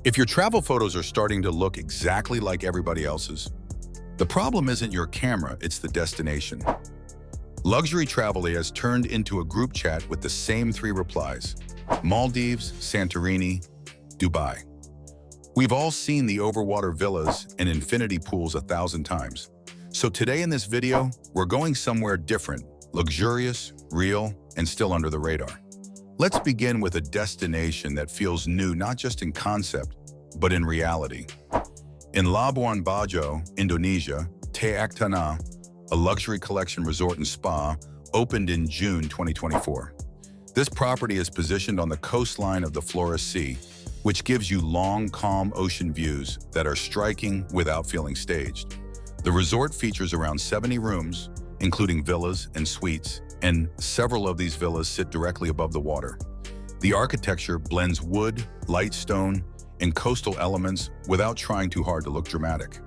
If your travel photos are starting to look exactly like everybody else's, the problem isn't your camera, it's the destination. Luxury Travel has turned into a group chat with the same three replies: Maldives, Santorini, Dubai. We've all seen the overwater villas and infinity pools 1,000 times. So today in this video, we're going somewhere different, luxurious, real, and still under the radar. Let's begin with a destination that feels new not just in concept, but in reality. In Labuan Bajo, Indonesia, Te Aktana, a luxury collection resort and spa, opened in June 2024. This property is positioned on the coastline of the Flores Sea, which gives you long, calm ocean views that are striking without feeling staged. The resort features around 70 rooms, including villas and suites, and several of these villas sit directly above the water. The architecture blends wood, light stone, and coastal elements without trying too hard to look dramatic.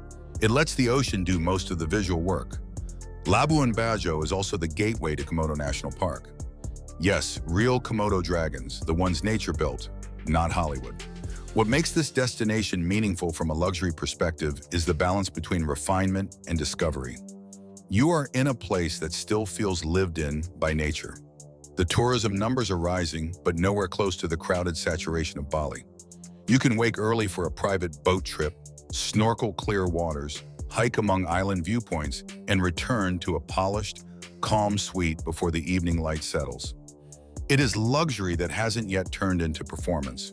It lets the ocean do most of the visual work. Labuan Bajo is also the gateway to Komodo National Park. Yes, real Komodo dragons, the ones nature built, not Hollywood. What makes this destination meaningful from a luxury perspective is the balance between refinement and discovery. You are in a place that still feels lived in by nature. The tourism numbers are rising, but nowhere close to the crowded saturation of Bali. You can wake early for a private boat trip, snorkel clear waters, hike among island viewpoints, and return to a polished, calm suite before the evening light settles. It is luxury that hasn't yet turned into performance.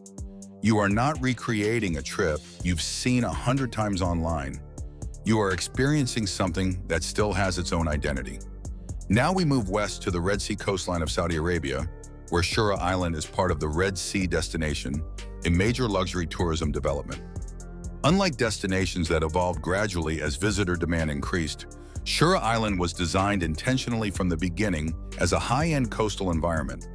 You are not recreating a trip you've seen 100 times online. You are experiencing something that still has its own identity. Now we move west to the Red Sea coastline of Saudi Arabia, where Shura Island is part of the Red Sea destination, a major luxury tourism development. Unlike destinations that evolved gradually as visitor demand increased, Shura Island was designed intentionally from the beginning as a high-end coastal environment.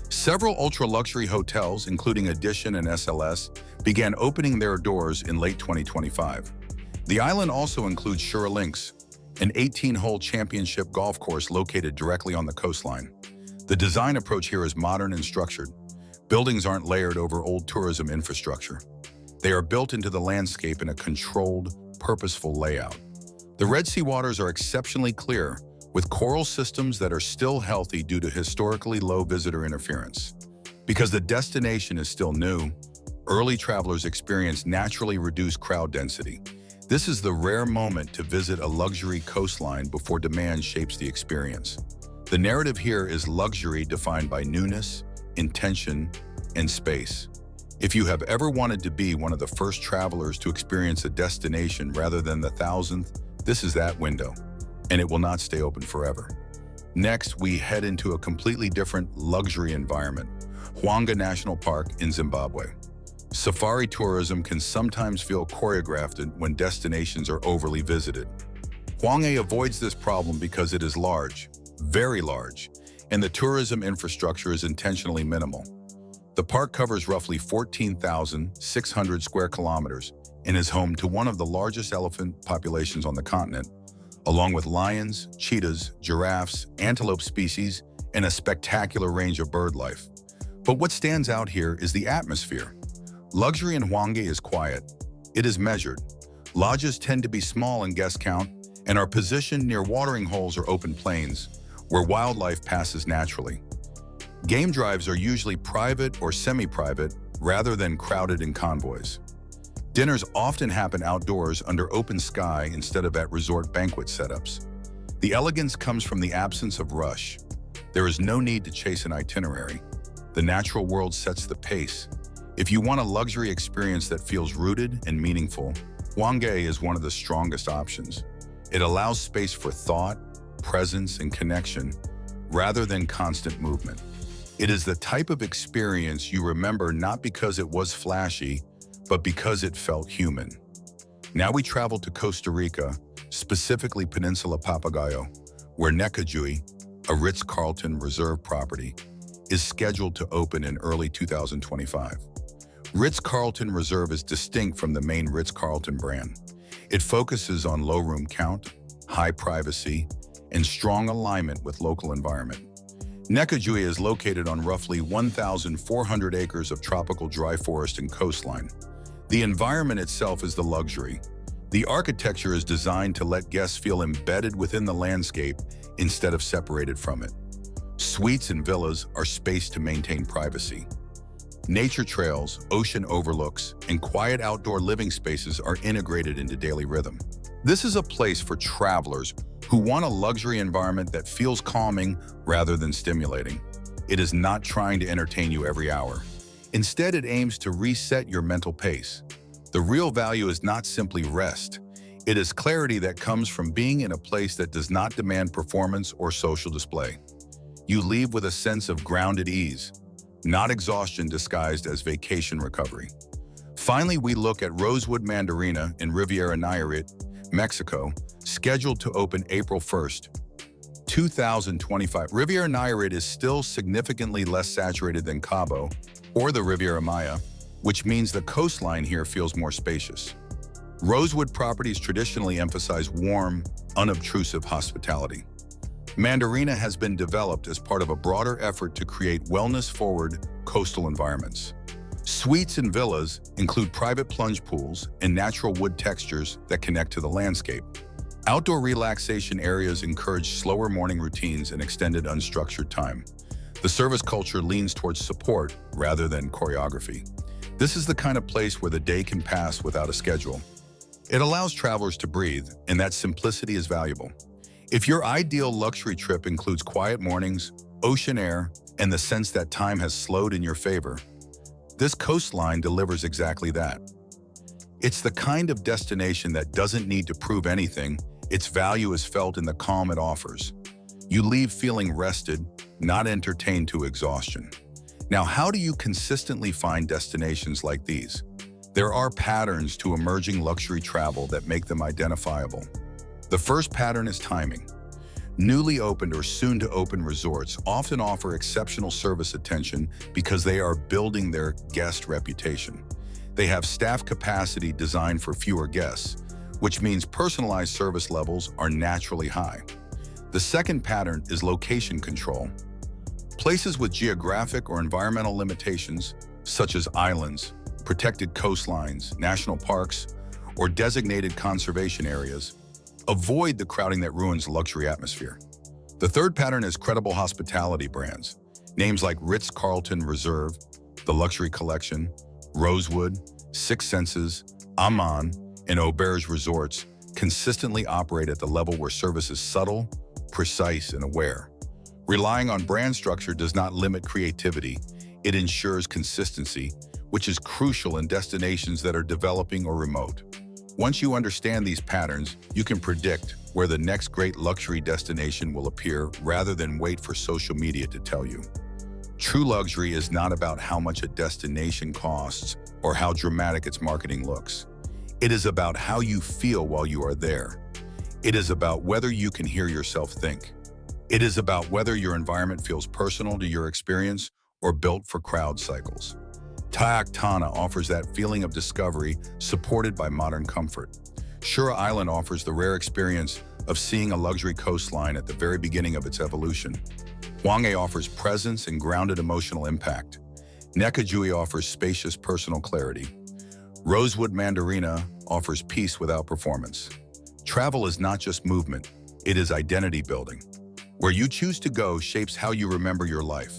Several ultra-luxury hotels, including Edition and SLS, began opening their doors in late 2025. The island also includes Shura Links, an 18-hole championship golf course located directly on the coastline. The design approach here is modern and structured. Buildings aren't layered over old tourism infrastructure. They are built into the landscape in a controlled, purposeful layout. The Red Sea waters are exceptionally clear, with coral systems that are still healthy due to historically low visitor interference. Because the destination is still new, early travelers experience naturally reduced crowd density. This is the rare moment to visit a luxury coastline before demand shapes the experience. The narrative here is luxury defined by newness, intention, and space. If you have ever wanted to be one of the first travelers to experience a destination rather than the 1,000th, this is that window, and it will not stay open forever. Next, we head into a completely different luxury environment, Hwanga National Park in Zimbabwe. Safari tourism can sometimes feel choreographed when destinations are overly visited. Hwanga avoids this problem because it is large, very large, and the tourism infrastructure is intentionally minimal. The park covers roughly 14,600 square kilometers and is home to one of the largest elephant populations on the continent, along with lions, cheetahs, giraffes, antelope species, and a spectacular range of bird life. But what stands out here is the atmosphere. Luxury in Hwanga is quiet. It is measured. Lodges tend to be small in guest count and are positioned near watering holes or open plains, where wildlife passes naturally. Game drives are usually private or semi-private rather than crowded in convoys. Dinners often happen outdoors under open sky instead of at resort banquet setups. The elegance comes from the absence of rush. There is no need to chase an itinerary. The natural world sets the pace. If you want a luxury experience that feels rooted and meaningful, Hwanga is one of the strongest options. It allows space for thought, presence, and connection, rather than constant movement. It is the type of experience you remember not because it was flashy, but because it felt human. Now we travel to Costa Rica, specifically Peninsula Papagayo, where Necajui, a Ritz-Carlton Reserve property, is scheduled to open in early 2025. Ritz-Carlton Reserve is distinct from the main Ritz-Carlton brand. It focuses on low room count, high privacy, and strong alignment with local environment. Necajui is located on roughly 1,400 acres of tropical dry forest and coastline. The environment itself is the luxury. The architecture is designed to let guests feel embedded within the landscape instead of separated from it. Suites and villas are spaced to maintain privacy. Nature trails, ocean overlooks, and quiet outdoor living spaces are integrated into daily rhythm. This is a place for travelers who want a luxury environment that feels calming rather than stimulating. It is not trying to entertain you every hour. Instead, it aims to reset your mental pace. The real value is not simply rest. It is clarity that comes from being in a place that does not demand performance or social display. You leave with a sense of grounded ease, not exhaustion disguised as vacation recovery. Finally, we look at Rosewood Mandarina in Riviera Nayarit, Mexico, scheduled to open April 1st, 2025. Riviera Nayarit is still significantly less saturated than Cabo or the Riviera Maya, which means the coastline here feels more spacious. Rosewood properties traditionally emphasize warm, unobtrusive hospitality. Mandarina has been developed as part of a broader effort to create wellness-forward coastal environments. Suites and villas include private plunge pools and natural wood textures that connect to the landscape. Outdoor relaxation areas encourage slower morning routines and extended unstructured time. The service culture leans towards support rather than choreography. This is the kind of place where the day can pass without a schedule. It allows travelers to breathe, and that simplicity is valuable. If your ideal luxury trip includes quiet mornings, ocean air, and the sense that time has slowed in your favor, this coastline delivers exactly that. It's the kind of destination that doesn't need to prove anything. Its value is felt in the calm it offers. You leave feeling rested, not entertained to exhaustion. Now, how do you consistently find destinations like these? There are patterns to emerging luxury travel that make them identifiable. The first pattern is timing. Newly opened or soon-to-open resorts often offer exceptional service attention because they are building their guest reputation. They have staff capacity designed for fewer guests, which means personalized service levels are naturally high. The second pattern is location control. Places with geographic or environmental limitations, such as islands, protected coastlines, national parks, or designated conservation areas, avoid the crowding that ruins luxury atmosphere. The third pattern is credible hospitality brands. Names like Ritz-Carlton Reserve, the Luxury Collection, Rosewood, Six Senses, Aman, and Auberge Resorts consistently operate at the level where service is subtle, precise, and aware. Relying on brand structure does not limit creativity. It ensures consistency, which is crucial in destinations that are developing or remote. Once you understand these patterns, you can predict where the next great luxury destination will appear rather than wait for social media to tell you. True luxury is not about how much a destination costs or how dramatic its marketing looks. It is about how you feel while you are there. It is about whether you can hear yourself think. It is about whether your environment feels personal to your experience or built for crowd cycles. Tayak Tana offers that feeling of discovery supported by modern comfort. Shura Island offers the rare experience of seeing a luxury coastline at the very beginning of its evolution. Hwanghae offers presence and grounded emotional impact. Nekajui offers spacious personal clarity. Rosewood Mandarina offers peace without performance. Travel is not just movement, it is identity building. Where you choose to go shapes how you remember your life.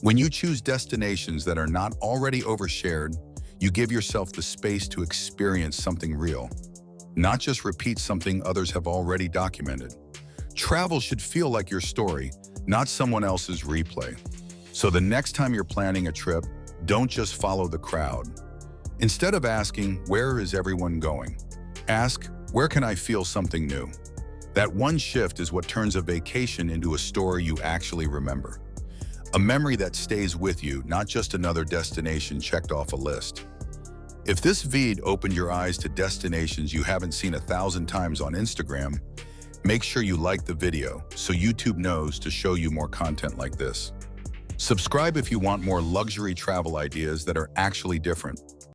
When you choose destinations that are not already overshared, you give yourself the space to experience something real, not just repeat something others have already documented. Travel should feel like your story, not someone else's replay. So the next time you're planning a trip, don't just follow the crowd. Instead of asking, "Where is everyone going?" ask, "Where can I feel something new?" That one shift is what turns a vacation into a story you actually remember. A memory that stays with you, not just another destination checked off a list. If this feed opened your eyes to destinations you haven't seen 1,000 times on Instagram, make sure you like the video so YouTube knows to show you more content like this. Subscribe if you want more luxury travel ideas that are actually different.